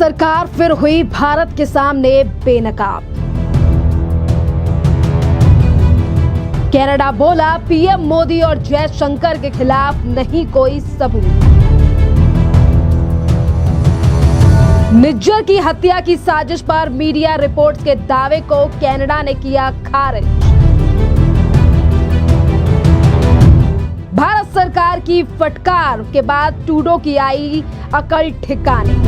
सरकार फिर हुई भारत के सामने बेनकाब। कनाडा बोला पीएम मोदी और जयशंकर के खिलाफ नहीं कोई सबूत। निज्जर की हत्या की साजिश पर मीडिया रिपोर्ट्स के दावे को कनाडा ने किया खारिज। भारत सरकार की फटकार के बाद ट्रूडो की आई अकल ठिकाने।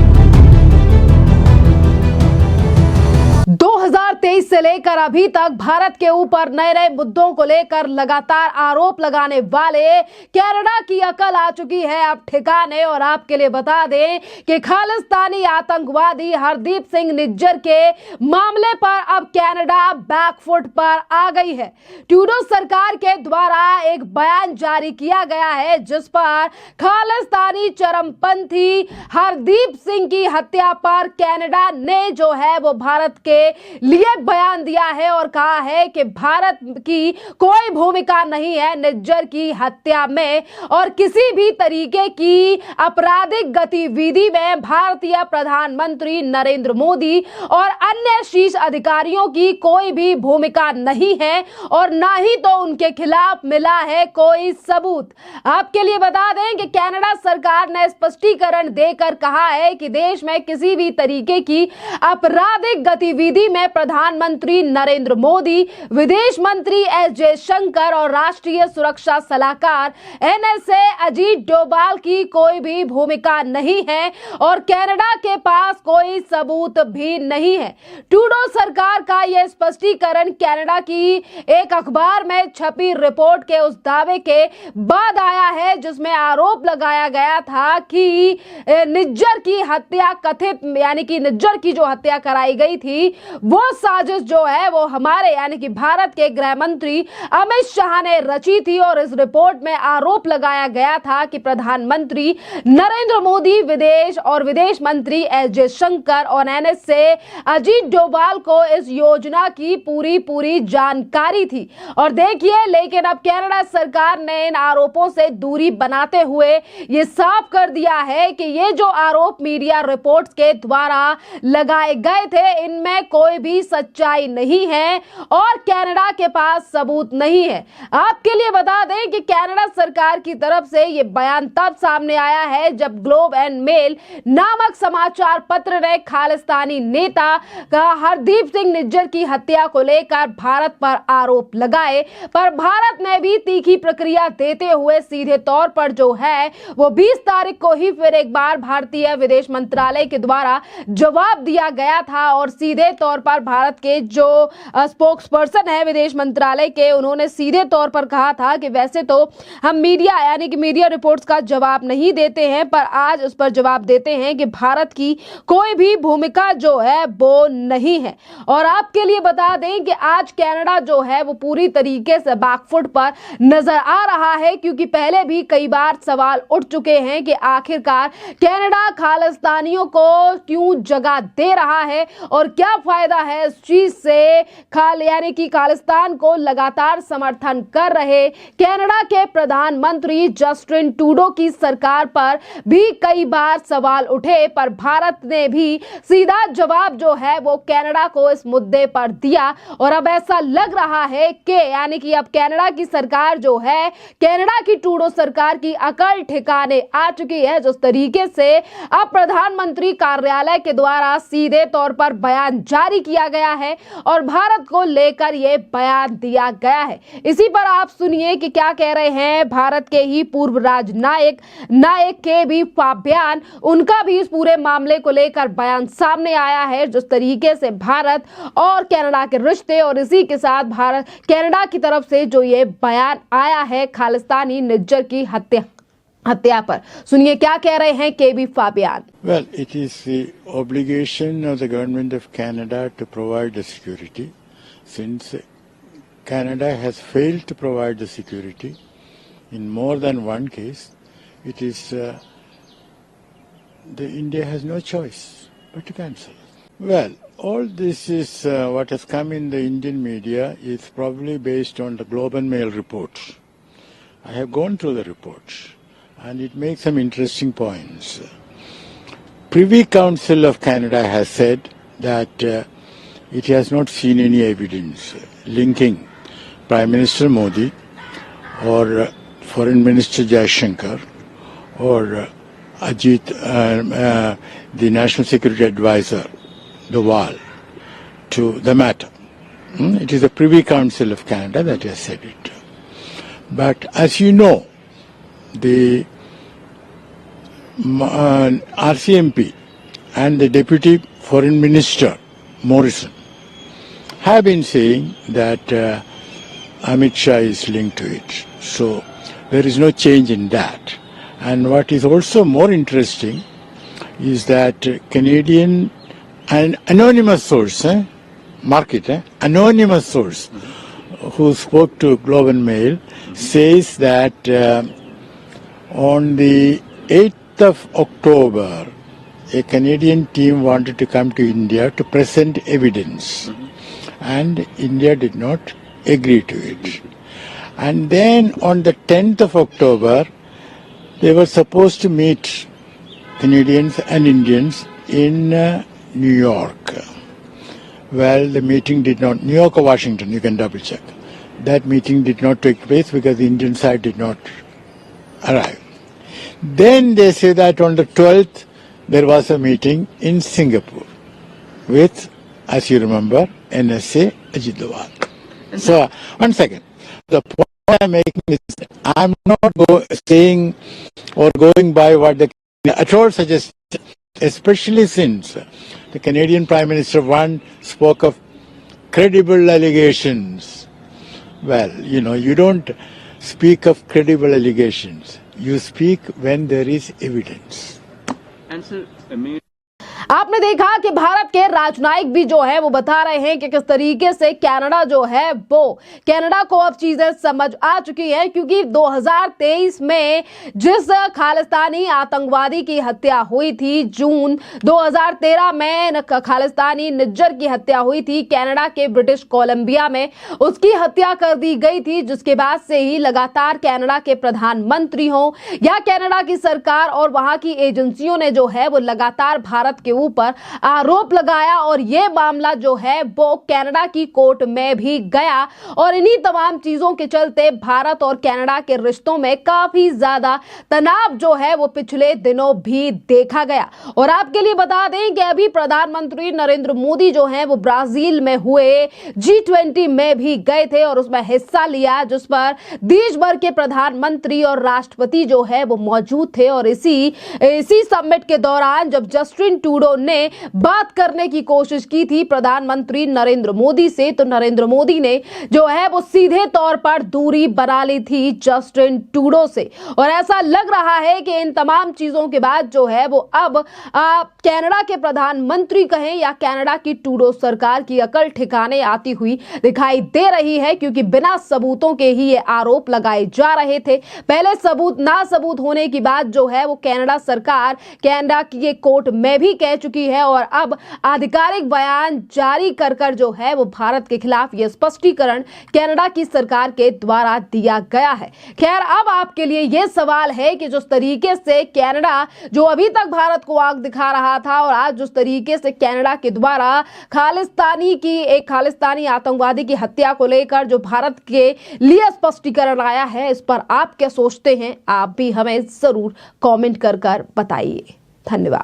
2023 से लेकर अभी तक भारत के ऊपर नए नए मुद्दों को लेकर लगातार आरोप लगाने वाले कनाडा की अकल आ चुकी है अब ठिकाने। और आपके लिए बता दें कि खालिस्तानी आतंकवादी हरदीप सिंह निज्जर के मामले पर अब कनाडा बैकफुट पर आ गई है। ट्रूडो सरकार के द्वारा एक बयान जारी किया गया है जिस पर खालिस्तानी चरमपंथी हरदीप सिंह की हत्या पर कनाडा ने जो है वो भारत के लिए बयान दिया है और कहा है कि भारत की कोई भूमिका नहीं है निज्जर की हत्या में और किसी भी तरीके की आपराधिक गतिविधि में भारतीय प्रधानमंत्री नरेंद्र मोदी और अन्य शीर्ष अधिकारियों की कोई भी भूमिका नहीं है और ना ही तो उनके खिलाफ मिला है कोई सबूत। आपके लिए बता दें कि कनाडा सरकार ने स्पष्टीकरण देकर कहा है कि देश में किसी भी तरीके की आपराधिक गतिविधि में प्रधानमंत्री नरेंद्र मोदी, विदेश मंत्री एस जयशंकर और राष्ट्रीय सुरक्षा सलाहकार एनएसए अजीत डोभाल की कोई भी भूमिका नहीं है और कनाडा के पास कोई सबूत भी नहीं है। ट्रूडो सरकार का यह स्पष्टीकरण कनाडा की एक अखबार में छपी रिपोर्ट के उस दावे के बाद आया है जिसमें आरोप लगाया गया था कि निज्जर की हत्या कथित यानी कि निज्जर की जो हत्या कराई गई थी वो साजिश जो है वो हमारे यानी कि भारत के गृह मंत्री अमित शाह ने रची थी। और इस रिपोर्ट में आरोप लगाया गया था कि प्रधानमंत्री नरेंद्र मोदी, विदेश मंत्री एस जयशंकर और एनएसए अजीत डोभाल को इस योजना की पूरी जानकारी थी। और देखिए लेकिन अब कनाडा सरकार ने इन आरोपों से दूरी बनाते हुए ये साफ कर दिया है कि ये जो आरोप मीडिया रिपोर्ट्स के द्वारा लगाए गए थे इनमें कोई भी सच्चाई नहीं है और कनाडा के पास सबूत नहीं है। आपके लिए बता दें कि कनाडा सरकार की तरफ से यह बयान तब सामने आया है जब ग्लोब एंड मेल नामक समाचार पत्र ने खालिस्तानी नेता का हरदीप सिंह निज्जर की हत्या को लेकर भारत पर आरोप लगाए, पर भारत ने भी तीखी प्रक्रिया देते हुए सीधे तौर पर जो है वो 20 तारीख को ही फिर एक बार भारतीय विदेश मंत्रालय के द्वारा जवाब दिया गया था। और सीधे तौर पर भारत के जो स्पोक्स पर्सन है विदेश मंत्रालय के, उन्होंने सीधे तौर पर कहा था कि वैसे तो हम मीडिया यानी कि मीडिया रिपोर्ट्स का जवाब नहीं देते हैं पर आज उस पर जवाब देते हैं कि भारत की कोई भी भूमिका जो है वो नहीं है। और आपके लिए बता दें कि आज कनाडा जो है वो पूरी तरीके से बैकफुट पर नजर आ रहा है क्योंकि पहले भी कई बार सवाल उठ चुके हैं कि आखिरकार कनाडा खालिस्तानियों को क्यों जगह दे रहा है और क्या फायदा है इस चीज से। यानी कि खालिस्तान को लगातार समर्थन कर रहे कनाडा के प्रधानमंत्री जस्टिन ट्रूडो की सरकार पर भी कई बार सवाल उठे पर भारत ने भी सीधा जवाब जो है वो कनाडा को इस मुद्दे पर दिया। और अब ऐसा लग रहा है कि यानी कि अब कनाडा की सरकार जो है कनाडा की ट्रूडो सरकार की अकल ठिकाने आ चुकी है जिस तरीके से अब प्रधानमंत्री कार्यालय के द्वारा सीधे तौर पर बयान जारी किया गया है और भारत को लेकर यह बयान दिया गया है। इसी पर आप सुनिए कि क्या कह रहे हैं भारत के ही पूर्व राजनायक केबी फाबियान। उनका भी इस पूरे मामले को लेकर बयान सामने आया है जिस तरीके से भारत और कनाडा के रिश्ते और इसी के साथ भारत कनाडा की तरफ से जो ये बयान आया है खालिस्तानी निज्जर की हत्या पर। सुनिए क्या कह रहे हैं केबी Fabian. Well, it is the obligation of the government of Canada to provide the security. Since Canada has failed to provide the security in more than one case, it is India has no choice but to cancel. Well, all this is what has come in the Indian media is probably based on the Globe and Mail reports. I have gone through the reports and it makes some interesting points. Privy Council of Canada has said that it has not seen any evidence linking Prime Minister Modi or Foreign Minister Jaishankar or Ajit, the National Security Advisor, Doval, to the matter. It is the Privy Council of Canada that has said it. But as you know, the RCMP and the Deputy Foreign Minister, Morrison, have been saying that Amit Shah is linked to it. So there is no change in that. And what is also more interesting is that Canadian, an anonymous source, anonymous source who spoke to Globe and Mail says that on the 8th of October, a Canadian team wanted to come to India to present evidence, and India did not agree to it. And then on the 10th of October, they were supposed to meet Canadians and Indians in New York. Well, the meeting did not, New York or Washington, you can double check. That meeting did not take place because the Indian side did not arrive. Then they say that on the 12th, there was a meeting in Singapore with, as you remember, NSA Ajit Doval. So, one second. The point I'm making is I'm not saying or going by what the at all suggests, especially since the Canadian Prime Minister spoke of credible allegations. Well, you don't speak of credible allegations. You speak when there is evidence. And sir, आपने देखा कि भारत के राजनयिक भी जो है वो बता रहे हैं कि किस तरीके से कनाडा जो है वो कनाडा को अब चीजें समझ आ चुकी है, क्योंकि 2023 में जिस खालिस्तानी आतंकवादी की हत्या हुई थी, जून 2013 में खालिस्तानी निज्जर की हत्या हुई थी कनाडा के ब्रिटिश कोलंबिया में, उसकी हत्या कर दी गई थी, जिसके बाद से ही लगातार कनाडा के प्रधानमंत्री हो या कनाडा की सरकार और वहां की एजेंसियों ने जो है वो लगातार भारत के ऊपर आरोप लगाया और यह मामला जो है वो कनाडा की कोर्ट में भी गया और इन्हीं तमाम चीजों के चलते भारत और कनाडा के रिश्तों में काफी ज्यादा तनाव जो है वो पिछले दिनों भी देखा गया। और आपके लिए बता दें कि अभी प्रधानमंत्री नरेंद्र मोदी जो हैं वो ब्राजील में हुए G20 में भी गए थे और उसमें हिस्सा लिया, जिस पर देश भर के प्रधानमंत्री और राष्ट्रपति जो है वो मौजूद थे। और इसी समिट के दौरान जब जस्टिन ट्रूडो ने बात करने की कोशिश की थी प्रधानमंत्री नरेंद्र मोदी से, तो नरेंद्र मोदी ने जो है वो सीधे तौर पर दूरी बना ली थी जस्टिन ट्रूडो से। और ऐसा लग रहा है कि इन तमाम चीजों के बाद जो है वो अब कनाडा के प्रधानमंत्री कहें या कनाडा की ट्रूडो सरकार की अकल ठिकाने आती हुई दिखाई दे रही है, क्योंकि बिना सबूतों के ही ये आरोप लगाए जा रहे थे। पहले सबूत होने की बात जो है वो कनाडा सरकार कनाडा की कोर्ट में भी कह चुकी है और अब आधिकारिक बयान जारी कर जो है वो भारत के खिलाफ यह स्पष्टीकरण कनाडा की सरकार के द्वारा दिया गया है। खैर, अब आपके लिए यह सवाल है कि जिस तरीके से कनाडा जो अभी तक भारत को आंख दिखा रहा था और आज जिस तरीके से कनाडा के द्वारा खालिस्तानी आतंकवादी की हत्या को लेकर जो भारत के लिए स्पष्टीकरण आया है, इस पर आप क्या सोचते हैं? आप भी हमें जरूर कमेंट कर बताइए। धन्यवाद।